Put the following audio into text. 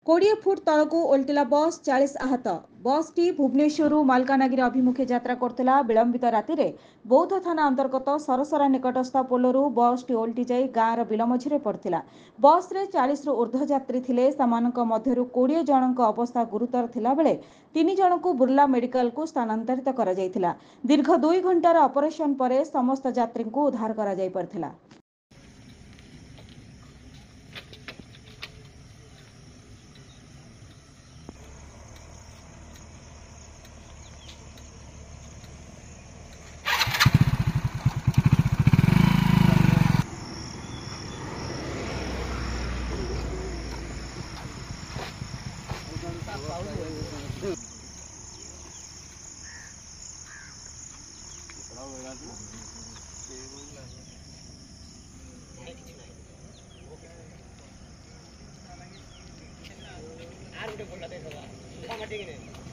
20 foot तलकू ओल्टिला बस 40 आहत। बस टी भुवनेश्वर मालकानगिरी अभिमुखे यात्रा करथिला। विलंबित राति रे बौद्ध थाना अंतर्गत सरसरा निकटस्थ पोलरू बस टी ओल्टी जाई गाँर बिल मझिरे पड़थिला। बस रे 40 रु ऊर्ध्व यात्री थिले। समानक मध्यरु 20 जनक अवस्था गुरुतर थिला बेले 3 जनकु बुर्ला मेडिकल को स्थानांतरित करा जायथिला। दीर्घ 2 घंटार ऑपरेशन परे समस्त यात्री को उद्धार करा जाय परथिला। আর উঠে বললা দেখো